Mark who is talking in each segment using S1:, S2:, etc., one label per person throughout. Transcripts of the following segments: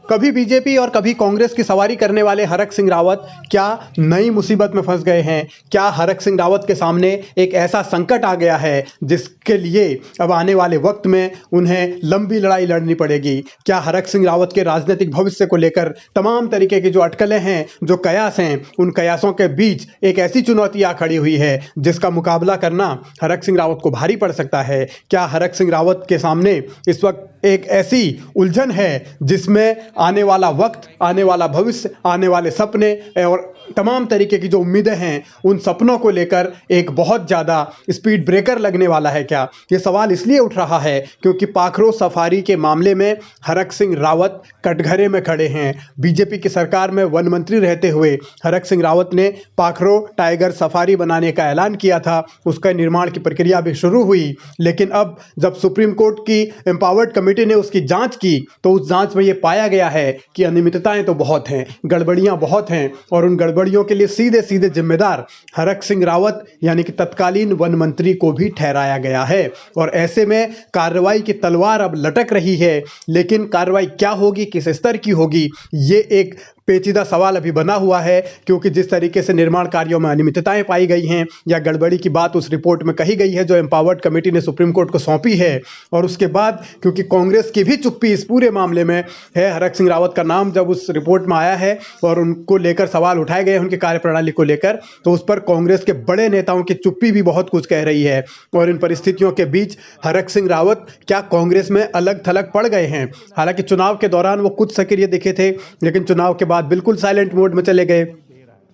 S1: कभी बीजेपी और कभी कांग्रेस की सवारी करने वाले हरक सिंह रावत क्या नई मुसीबत में फंस गए हैं? क्या हरक सिंह रावत के सामने एक ऐसा संकट आ गया है जिसके लिए अब आने वाले वक्त में उन्हें लंबी लड़ाई लड़नी पड़ेगी? क्या हरक सिंह रावत के राजनीतिक भविष्य को लेकर तमाम तरीके की जो अटकलें हैं, जो कयास हैं, उन कयासों के बीच एक ऐसी चुनौती आ खड़ी हुई है जिसका मुकाबला करना हरक सिंह रावत को भारी पड़ सकता है? क्या हरक सिंह रावत के सामने इस वक्त एक ऐसी उलझन है जिसमें आने वाला वक्त, आने वाला भविष्य, आने वाले सपने और तमाम तरीके की जो उम्मीदें हैं, उन सपनों को लेकर एक बहुत ज़्यादा स्पीड ब्रेकर लगने वाला है क्या? ये सवाल इसलिए उठ रहा है क्योंकि पाखरो सफारी के मामले में हरक सिंह रावत कटघरे में खड़े हैं। बीजेपी की सरकार में वन मंत्री रहते हुए हरक सिंह रावत ने पाखरो टाइगर सफारी बनाने का ऐलान किया था। उसका निर्माण की प्रक्रिया भी शुरू हुई, लेकिन अब जब सुप्रीम कोर्ट की एम्पावर्ड कमेटी ने उसकी जांच की तो उस जांच में ये पाया गया है कि अनियमितताएं तो बहुत हैं, गड़बड़ियां बहुत हैं और उन गड़बड़ियों के लिए सीधे सीधे जिम्मेदार हरक सिंह रावत यानी कि तत्कालीन वन मंत्री को भी ठहराया गया है। और ऐसे में कार्रवाई की तलवार अब लटक रही है, लेकिन कार्रवाई क्या होगी, किस स्तर की होगी, ये एक पेचीदा सवाल अभी बना हुआ है। क्योंकि जिस तरीके से निर्माण कार्यों में अनियमितताएं पाई गई हैं या गड़बड़ी की बात उस रिपोर्ट में कही गई है जो एम्पावर्ड कमेटी ने सुप्रीम कोर्ट को सौंपी है, और उसके बाद क्योंकि कांग्रेस की भी चुप्पी इस पूरे मामले में है, हरक सिंह रावत का नाम जब उस रिपोर्ट में आया है और उनको लेकर सवाल उठाए गए उनकी कार्यप्रणाली को लेकर, तो उस पर कांग्रेस के बड़े नेताओं की चुप्पी भी बहुत कुछ कह रही है। और इन परिस्थितियों के बीच हरक सिंह रावत क्या कांग्रेस में अलग थलग पड़ गए हैं? हालांकि चुनाव के दौरान वो कुछ सक्रिय दिखे थे, लेकिन चुनाव के बाद बिल्कुल साइलेंट मोड में चले गए।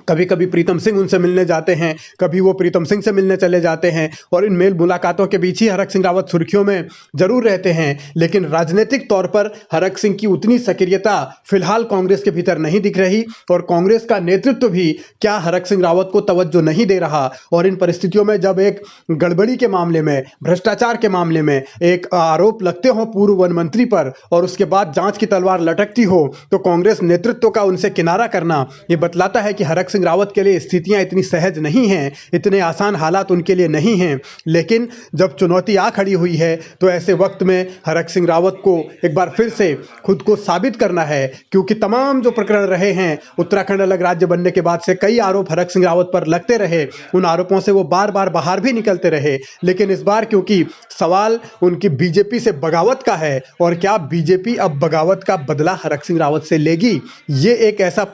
S1: कभी कभी प्रीतम सिंह उनसे मिलने जाते हैं, कभी वो प्रीतम सिंह से मिलने चले जाते हैं, और इन मेल मुलाकातों के बीच ही हरक सिंह रावत सुर्खियों में जरूर रहते हैं। लेकिन राजनीतिक तौर पर हरक सिंह की उतनी सक्रियता फिलहाल कांग्रेस के भीतर नहीं दिख रही, और कांग्रेस का नेतृत्व भी क्या हरक सिंह रावत को तवज्जो नहीं दे रहा। और इन परिस्थितियों में जब एक गड़बड़ी के मामले में, भ्रष्टाचार के मामले में एक आरोप लगते हो पूर्व वन मंत्री पर और उसके बाद जांच की तलवार लटकती हो, तो कांग्रेस नेतृत्व का उनसे किनारा करना ये बतलाता है कि हरक सिंह रावत के लिए स्थितियां इतनी सहज नहीं हैं, इतने आसान हालात उनके लिए नहीं हैं। लेकिन जब चुनौती आ खड़ी हुई है तो ऐसे वक्त में हरक सिंह रावत को एक बार फिर से खुद को साबित करना है, क्योंकि तमाम जो प्रकरण रहे हैं, उत्तराखंड अलग राज्य बनने के बाद से कई आरोप हरक सिंह रावत पर लगते रहे, उन आरोपों से वो बार बार बाहर भी निकलते रहे। लेकिन इस बार क्योंकि सवाल उनकी बीजेपी से बगावत का है, और क्या बीजेपी अब बगावत का बदला हरक सिंह रावत से लेगी, ये एक ऐसा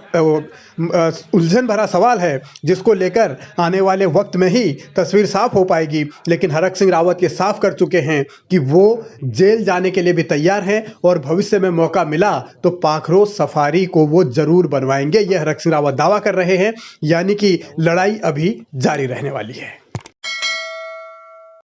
S1: उलझन भरा सवाल है जिसको लेकर आने वाले वक्त में ही तस्वीर साफ हो पाएगी। लेकिन हरक सिंह रावत ये साफ कर चुके हैं कि वो जेल जाने के लिए भी तैयार हैं, और भविष्य में मौका मिला तो पाखरो सफारी को वो जरूर बनवाएंगे। ये हरक सिंह रावत दावा कर रहे हैं, यानी कि लड़ाई अभी जारी रहने वाली है।